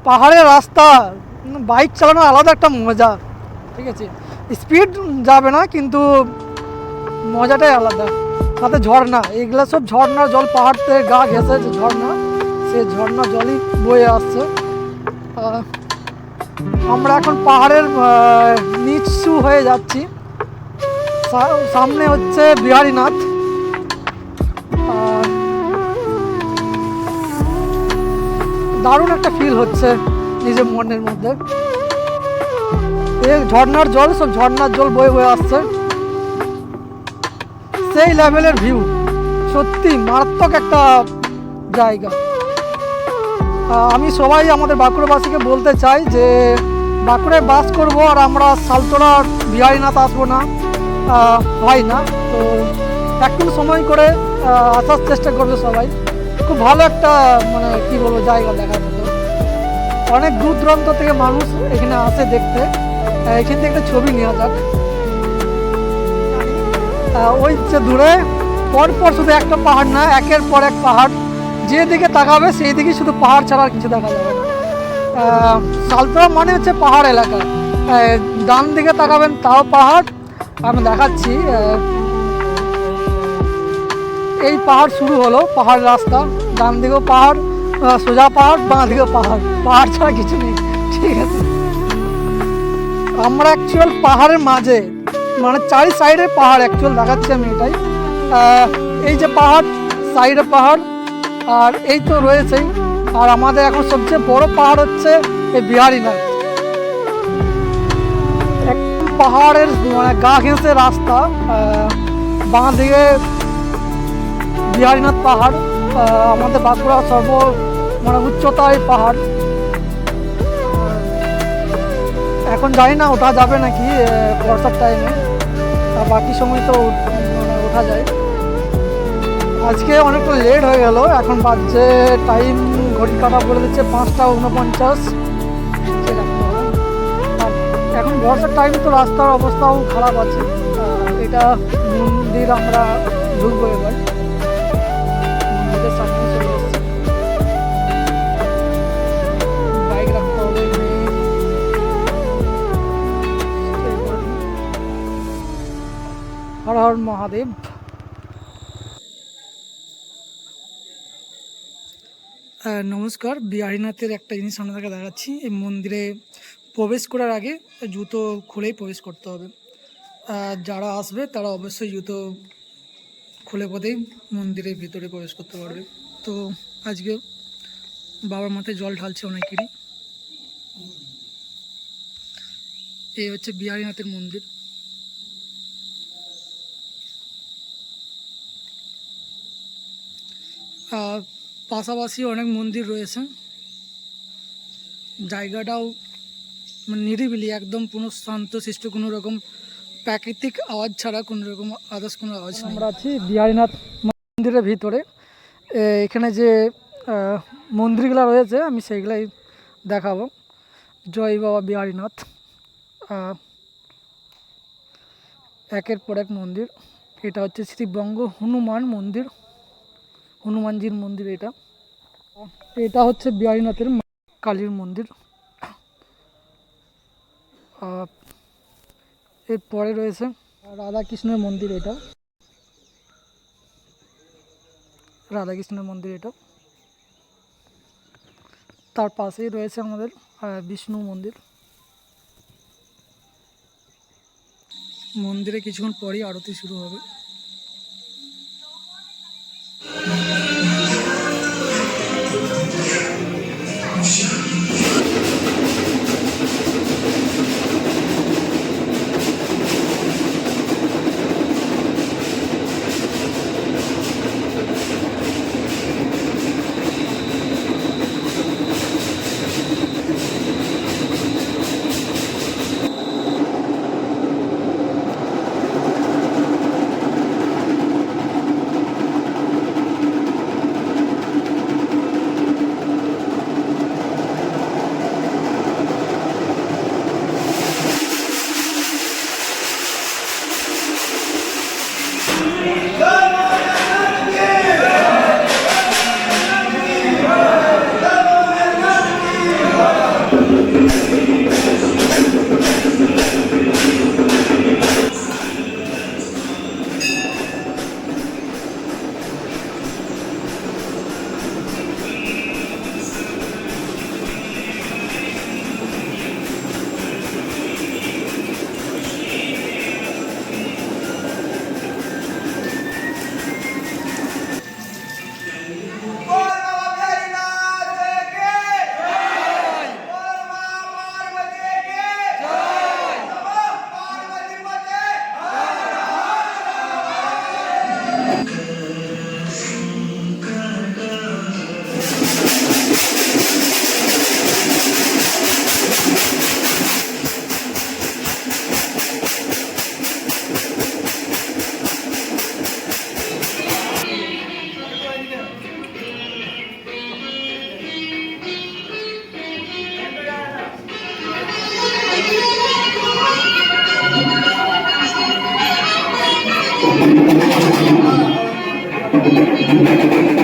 পাহাড়ের রাস্তা বাইক চালানো আলাদা একটা মজা, ঠিক আছে। স্পিড যাবে না কিন্তু মজাটাই আলাদা। সাথে ঝর্ণা, এগুলো সব ঝর্ণার জল, পাহাড় থেকে গা ঘেঁষে যে ঝর্ণা, সেই ঝর্ণা জলই বয়ে আসছে। আমরা এখন পাহাড়ের নিচু হয়ে যাচ্ছি। সামনে হচ্ছে বিহারীনাথ। দারুণ একটা ফিল হচ্ছে নিজের মনের মধ্যে। এই ঝর্ণার জল, সব ঝর্ণার জল বয়ে বয়ে আসছে। সেই লেভেলের ভিউ, সত্যি মারাত্মক একটা জায়গা। আমি সবাই আমাদের বাঁকুড়াবাসীকে বলতে চাই যে বাঁকুড়ায় বাস করবো আর আমরা সালতোরা বিহারীনাথ আসবো না, হয় না। তো একটু সময় করে আসার চেষ্টা করবে সবাই। খুব ভালো একটা মানে কী বলবো জায়গা দেখার মতো। অনেক দূর দূরান্ত থেকে মানুষ এখানে আসে দেখতে। এখান থেকে একটা ছবি নেওয়া যাক। ওই যে দূরে পরপর শুধু একটা পাহাড় না, একের পর এক পাহাড়, যেদিকে তাকাবে সেই দিকে শুধু পাহাড় ছাড়া আর কিছু দেখা যাবে না। সালতোরা মানে হচ্ছে পাহাড় এলাকা। ডান দিকে তাকাবেন তাও পাহাড়। আমি দেখাচ্ছি, এই পাহাড় শুরু হলো, পাহাড় রাস্তা, ডান দিকেও পাহাড়, সোজা পাহাড়, বাঁ দিকেও পাহাড়, পাহাড় ছাড়া কিছু নেই, ঠিক আছে। আমরা অ্যাকচুয়াল পাহাড়ের মাঝে, মানে চারি সাইডে পাহাড় অ্যাকচুয়াল দেখাচ্ছি আমি এটাই। এই যে পাহাড়, সাইডে পাহাড়, আর এই তো রয়েছেই। আর আমাদের এখন সবচেয়ে বড় পাহাড় হচ্ছে এই বিহারীনাথ। একটু পাহাড়ের মানে গা ঘেঁষে রাস্তা, বাঁ দিকে বিহারীনাথ পাহাড়। আমাদের বাঁকুড়া মানে উচ্চতায় পাহাড়। এখন জানি না ওঠা যাবে নাকি বর্ষার টাইমে, আর বাকি সময় তো ওঠা যায়। আজকে অনেকটা লেট হয়ে গেল, এখন বাজছে টাইম ঘড়ি কাটা বলে দিচ্ছে 5:49। এখন বর্ষার টাইম তো রাস্তার অবস্থাও খারাপ আছে। এটা মন্দির, আমরা ঢুকবো এবার। মন্দিরের সামনে চলে এসেছি, বাইক রাখতে হবে। হর হর মহাদেব। নমস্কার, বিহারীনাথের একটা জিনিস আপনাদেরকে দেখাচ্ছি। এই মন্দিরে প্রবেশ করার আগে জুতো খুলেই প্রবেশ করতে হবে। যারা আসবে তারা অবশ্যই জুতো খুলে পথেই মন্দিরের ভিতরে প্রবেশ করতে পারবে। তো আজকে বাবার মাথায় জল ঢালছে অনেকেরই। এই হচ্ছে বিহারীনাথের মন্দির। পাশাপাশি অনেক মন্দির রয়েছে। জায়গাটাও মানে নিরিবিলি, একদম কোনো শান্ত সৃষ্ট, কোনো রকম প্রাকৃতিক আওয়াজ ছাড়া কোনো রকম আদার্স কোনো আওয়াজ নেই। আমরা আছি বিহারীনাথ মন্দিরের ভিতরে। এখানে যে মন্দিরগুলো রয়েছে আমি সেইগুলাই দেখাবো। জয় বাবা বিহারীনাথ, একের পর এক মন্দির। এটা হচ্ছে শ্রীবঙ্গ হনুমান মন্দির, হনুমানজির মন্দির। এটা হচ্ছে বিহারীনাথের কালীর মন্দির। এরপরে রয়েছে রাধাকৃষ্ণের মন্দির। এটা রাধাকৃষ্ণের মন্দির। এটা তার পাশেই রয়েছে আমাদের বিষ্ণু মন্দির। মন্দিরে কিছুক্ষণ পরেই আরতি শুরু হবে। আসি।